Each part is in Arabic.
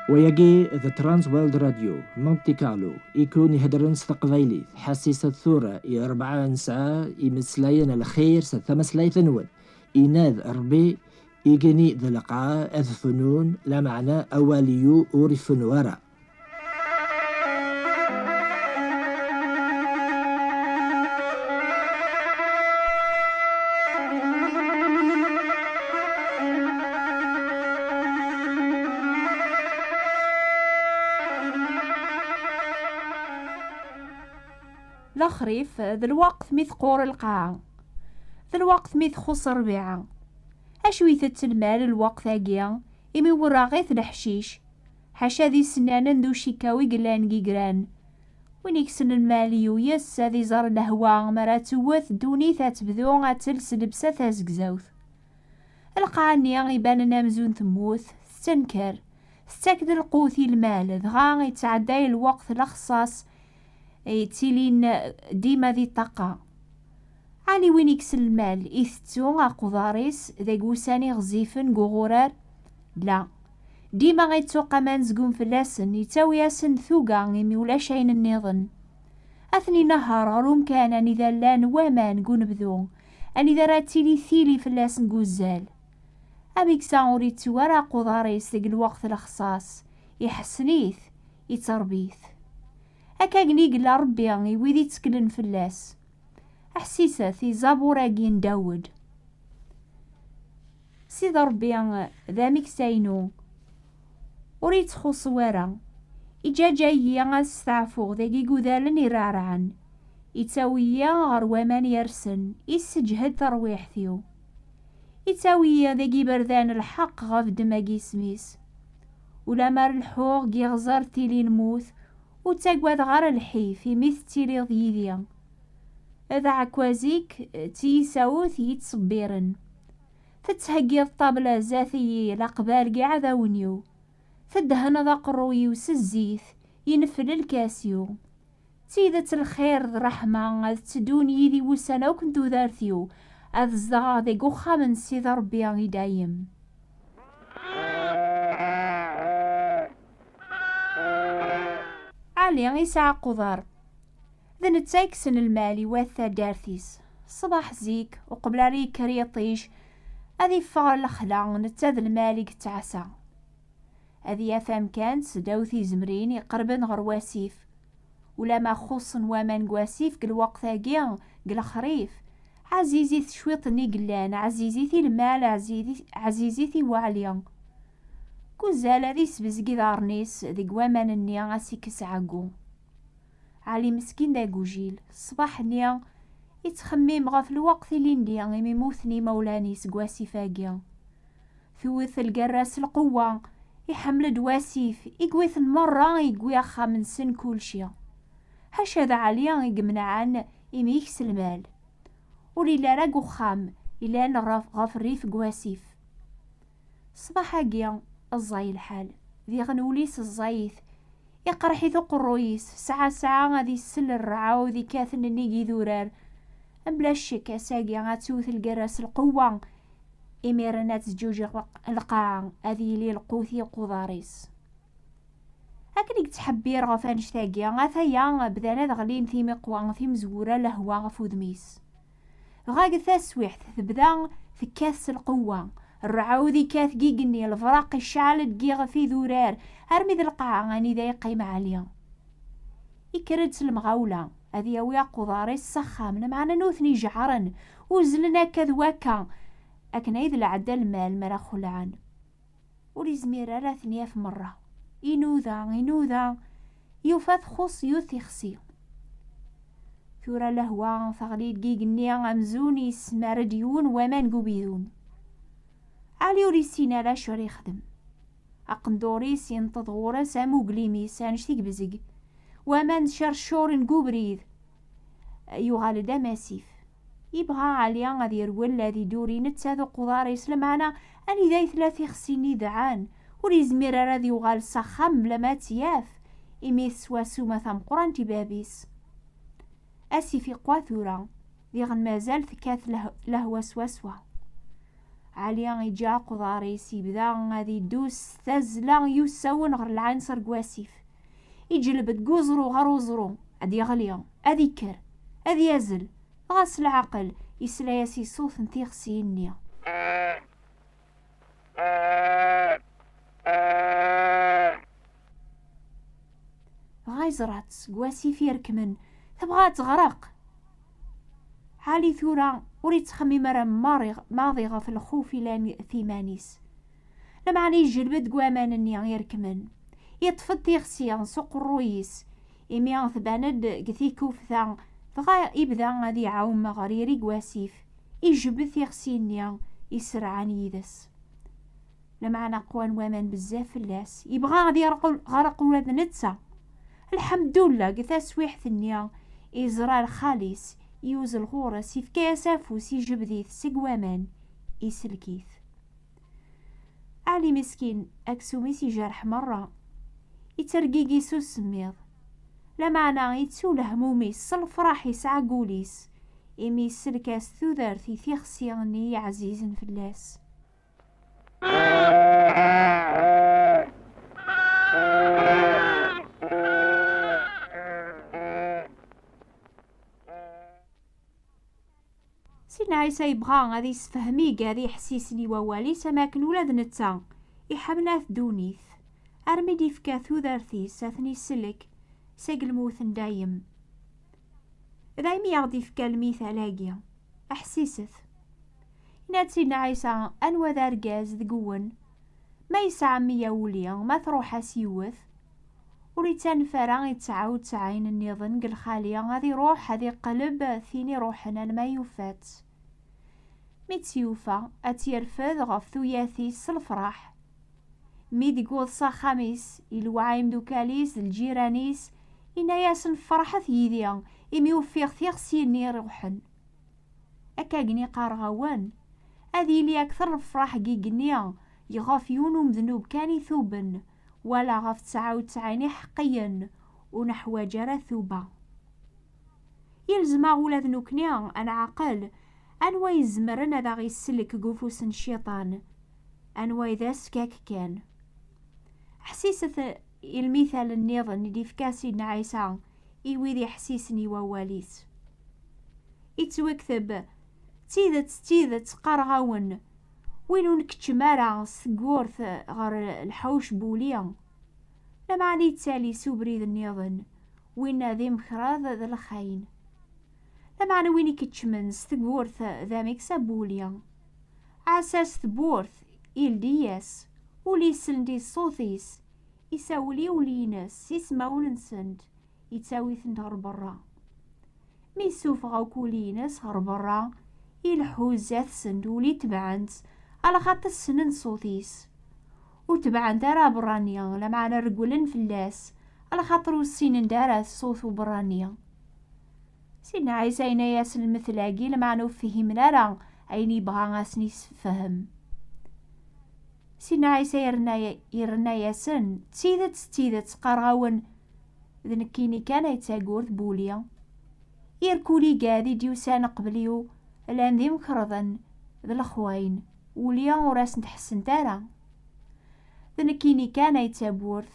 ويجي ذا ترانس ويلد راديو مونتي كارلو يكون يهدرن ستقبيلي حسيسة ثورة 4 ساعة يمسلاين الخير ستمسلاي ثنون إناذ ربي يجني ذا لقاء الفنون لا معنى أوليو أورفن وراء. الخريف ذا الوقت ميث قور القاعة، ذا الوقت ميث خص ربيعة، أشويثة المال الوقت أجيا إمي وراغيث الحشيش حاشا ذي سنانا ذو شيكاوي قلان قيقران وين يكسن الماليو يس ذي زار الهوا مراتوث دوني تبذو غاتلس لبسة تازقزاوث القاعني غيبان نامزون ثموث ستنكر ستاكد القوثي المال دغا يتعداي الوقت الأخصاص تيلين ديما ذي الطاقة علي وين يكسل المال إثتو قضاريس ذا قوساني غزيفن قغورار لا ديما غيتو قمان زقون فلاسن يتاوي ياسن ثوقا غيمي ولا شاين النظن أثني نهار روم كان أني ذا لان وامان قون بذو أني ذا راتيلي ثيلي فلاسن قوزال أميك ساوريتو ورا قضاريس ذا الوقت الأخصاص يحسنيث يتربيث أكا قليق ربي ويدي تسكلن فلاس أحسيسة في زابوراقين داود سيد ربي ذا مكساينو وريت خص ورا إجا جايي غاستعفو ذاقي قذالن يرعرعن يتاويا غر ومان يرسن يسجهد ترويح ثيو يتاويا ذاقي بردان الحق غاف دماقي سميس ولا مار الحوغ يغزر تيلي نموث وتاقواد غار الحي في مثل تيلي ضيذيا هذا عكوازيك تيساوث يتصبيرن تتهقي الطابلة ذاتي لقبال قاع ذا ونيو تدهن ذا قروي وسزيث ينفل الكاسيو تيدة الخير ذا رحمة تدون يدي وسانا وكنتو ذارثيو أذ الزغا ذي قوخا من سيد ربي دايم علي يسعى قضار ذا نتايكسن المالي واثا دارثيس صباح زيك وقبل ريك ريطيش أذي فغر الخلا نتاذ المالي تعسى أذي أفهم كانت سداوثي زمرين يقربن غر واسيف ولا ما خصن ومن قواسيف قل وقت أجيان قل خريف عزيزي شويطني قلان عزيزيتي المال عزيزيتي وعليا كوزال هذي سبزقي دارنيس ذي قوامان النيا غاسيكس عقو علي مسكين دا قوجيل الصباح النيا يتخمم غاف الوقت اللي نديا يموثني مولاني سقواسي فاقيا ثوث القراس القوة يحمل دواسيف يقويث المرة يقوي أخا من سن كل شي هاش هذا عليا يقمنا عن يميكس المال وليلا راقو خام إلا نغرف غاف الريف قواسيف صباح أقيا الزاي الحال ذي غنوليس الزايث يقرحي ذو قرويس ساعة غادي السل الرعا وذي كاثن النيقي ذورار بلا الشك ساقي غاتوث القراس القوة إميرانات زجوج القاعة هذه لي القوثي قضاريس أكليك تحبير غفان شتاقيا غاثايا بدانا دغلين في مقوان في مزورة لهوا غفوذميس غاق ثاسويحت تبدا في كاس القوة الرعاوذي كاث قيقني الفراق الشعل دقيغ في ذورار هرمي ذا القاعة غاني ذا يقيم عليا يكرد المغاولة هذي يويا قضاريس سخامنا معنا نوثني جعرا وزلنا كذواكا أكنا إذ العدا المال مرا خلعان ولي زميرا لا ثنيا في مرة ينوذا يوفاث خص يوثي خصي ثورا لهوا ثغليد قيقني غمزوني سمار ديون ومان قبيدون علي وريسينا لا شور يخدم أقندوريس ينتظ غورا سامو قليميس هانشتيك بزق ومان شرشور نقوبريد يغال دا ماسيف يبغى عليا غادي يرول الذي دوري نتساذو قضار يسلم معنا أني ذاي 3 خسيني دعان وريزمير راذي يغال سخم لما تياف إميس واسوما ثم قران تبابيس أسي في قواثورا ذي غن مازال ثكاث له وسوسوا عليا يجا قضاريس يبدا غادي يدوس تازلا يساون غير العنصر قواسيف، يجلب تقوزرو غير وزرو، ادي يغلي ادي كر ادي يزل غاس العقل يسلا ياسي صوت نتيغ سيني. غايزرات قواسيف يركمن تبغى تغرق، حالي ثورة وريت تخمي مرة ماضيغة في الخوف إلى ثيمانيس. لما عني يجلبد قوامان النيا يركمن يطفد تيغسيان سوق الرويس إميان ثباند قثي كوفثا فغا يبدا غادي يعاوم مغاريري قواسيف يجبد تيغسي النيا يسرعان يدس. لما عنا قوان وامان بزاف اللاس يبغى غادي غرق ولاد نتسا. الحمد لله قثا سويحث النيا إزرار خالص يوز الغورس يفكا سافوس يجبديث سقوامان يسلكيث. علي مسكين أكسوميس يجرح مرة يترقيقي سو سميض، لمعنا يتسول هموميس الفرح يسعى قوليس إمي السلكاس ثوذارثي ثيخسياني عزيز فلاس. سيدنا عيسى يبغى غادي يسفهمي غادي يحسيسني ووالي سماكن ولاد نتا يحملات دونيث ارمي ديفكا ثوذارثي ساثني سلك ساق الموثن دايم دايمي يغدي فكا المثالاقيا احسيسث نات سيدنا عيسى انوا ذا رقاز ذقون ما يسعى ميا وليا ما تروح اسيوث وريتان فرا يتسعود تعين النظن قل خاليا غادي روح هذي قلب ثيني روحنا ما يوفات ميتسيوفا اتيرفذ غف ثوياثيس الفرح ميد يقوض خميس الوعايم دوكاليس الجيرانيس إنا ياسن فرحة يديا يميوفيغ ثيغسيني روحن أكاقني قارغوان أذي لي أكثر الفرح قيقنيا يغاف يونو مذنوب كاني ثوبن ولا غاف 99 حقيا ونحو جرى ثوبا يلزم ولاد نوكنيا أنا عقل أنوا يزمرن هذا غيسلك قفوس الشيطان أنوا إذا سكاك كان حسيسة المثال النظن اللي في كاسيدنا عيسى إيويذي حسيسني وواليس يتوكثب تيذت قارغاون وينو نكتشمارا سقورث غير الحوش بوليا لما عني تالي سوبريد النظن وين ذي مخراض ذا الخاين لما عني ويني كتشمن سقورث ذا ميكسا بوليا عساس ثبورث إلدياس ولي سندي صوثيس يساولي وليناس يسماون نسند يتساوي ثندهر برا ميسوف غاوكوليناس غر برا يلحو زاث سند ولي تبعنت على خاطر السنن صوثيس وتبعن دارا برانيا لمعنا رجولن فلاس على خاطر والسنن دارا صوث برانيا سيدنا عيسى ياس المثلاقي لمعنا فهمنا راه عيني بغا غاسني فهم سيدنا عيسى يرنا ياسن تيدت قارغاون ذنكيني كان يتاقورث بوليا يركولي قادي ديوسان قبليو الان ذي مكرضن ذا الخوين وليا وراس نتحسن تارا ذنكيني كان يتابورث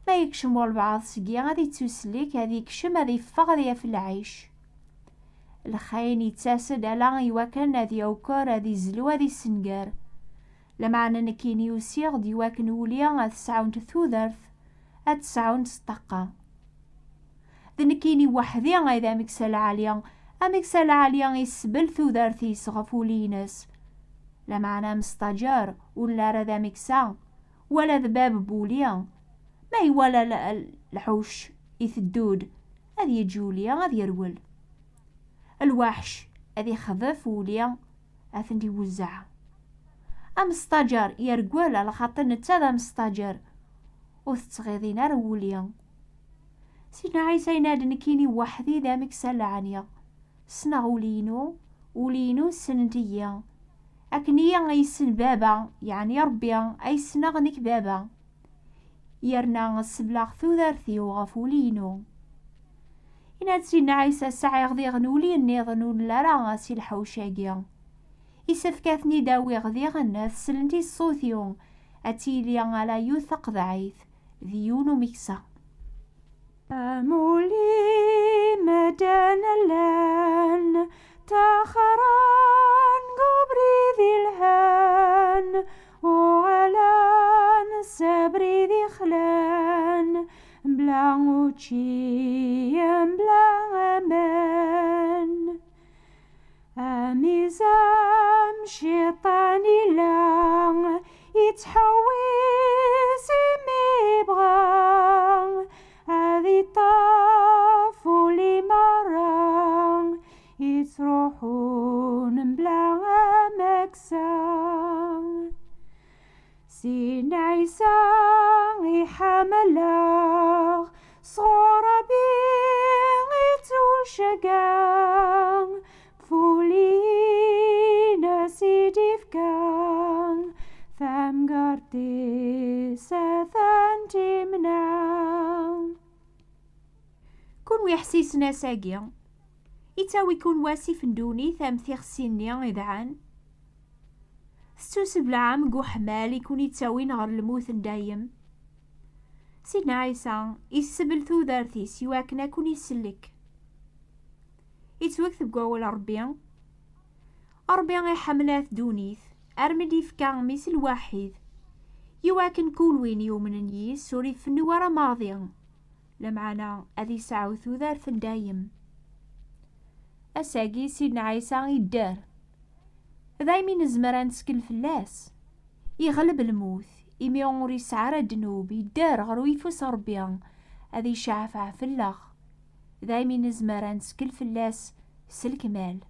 ما يكشم والبعض سقيا غادي تسليك هذي يكشم هذي فغذي في العيش الخاين يتساسد على يواكن هذي اوكار هذي زلو هذي السنقار لمعنى نكيني يسيغ ديواكن وليا غاد تسعون ثوذرث هاد تسعون سطقا ذنكيني وحدي غايدا مكسال عاليا امكسال عاليا يسبل ثوذرث يسغفولينس لمعنى مستجار ولا رذا مكسا ولا ذباب بوليا ما يولا الحوش يثدود هذي يجوليا غادي يرول الوحش هذي خذف وليا اثندي وزع مستجر يرقول على خاطر نتا مستجر وتتغيظين روليا سيدنا عيسى ينادي نكيني وحدي ذا مكسال عنيا سنا ولينو سنتيا أكنيا غيسن بابا يعني ربي أي سنا غنك بابا يرنا السبلاغ ثوذارثي وغفولينو إنا سيدنا عيسى ساعة يغضي غنولي النظنون لا راه غاسي الحوشاقيا إسفكاثني داوي غذي غناث سلنتي الصوثيون أتيلي على يوثق ضعيف ذيونو ميكسا. أمولي مدان اللان تاخران قبري ذي الهان وغلان سبري ذي خلان بلا موتشي بلا أمان أميزام شيطاني لان يتحوس ميبغان هذي طافو لي مران يتروحون بلا مكسان سين عيسى يحمله صورة بيغيت وشقان فولينا سيدي فكان ثم قرتي ساثانتي منام كون ويحسيسنا ساقيا يتاوي كون واسي فندوني ثم ثيخسيني إذعان ستوسب العام قو حمال يكون يتاوي نغر الموت دايم سيدنا عيسى يسبل ثو دارثيس يواكنا كون يسلك يتوكث بقوال ربيان يحملات دونيث أرمدي فكان ميس الواحد يواكن كل وين يوم نيس سوري في النوارة ماضيا لمعنا أذي ساعو ثو دار فندايم أساقي سيدنا عيسى يدار ذايمين زمران سكن فلاس يغلب الموت يميون يسعر الدنوب يدار غرويفوس ربيان أذي شعفع في اللغ ذايمين زمران سكن فلاس سلكمال.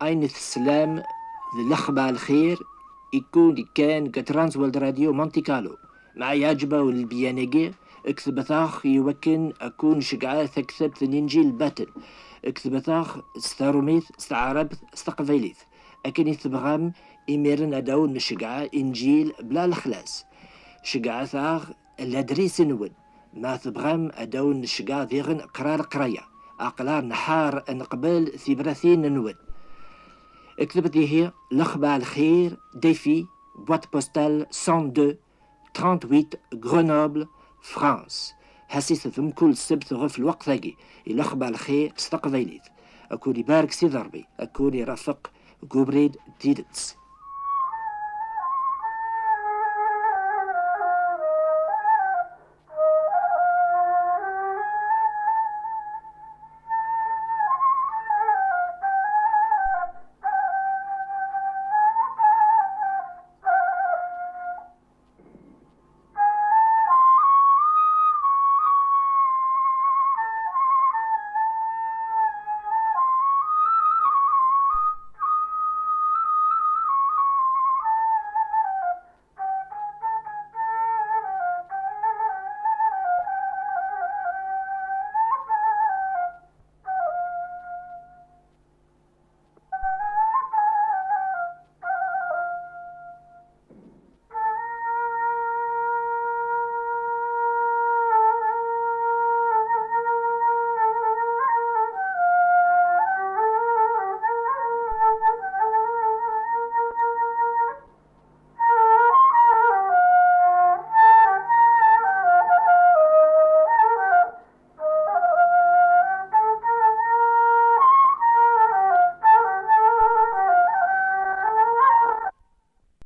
عين السلام للأخبار الخير يكون كان كترانس والد راديو مونتي كارلو مع يعجبه والبيانيجي اكتب ثاخ يوكن أكون شقعة تكتب ثنينجي الباتل اكتب ثاخ ستاروميث استعرب استقفيليث أكن يتبغام إميرن أداون شقعة إنجيل بلا الخلاص شقعة ثاخ الأدريس نود ما تبغام أداون شقعة ذيغن قرار قرية أقلار نحار نقبل ثبرثين نود اكتبت هي الأخبار الخير ديفي بوات بوستال 102 38 غرونوبل فرانس حسيت ثم كل سبت غف الوقت ذاكي الأخبار الخير استقبليت أكون يبارك سي ضربي أكون يرافق قبريد ديدتس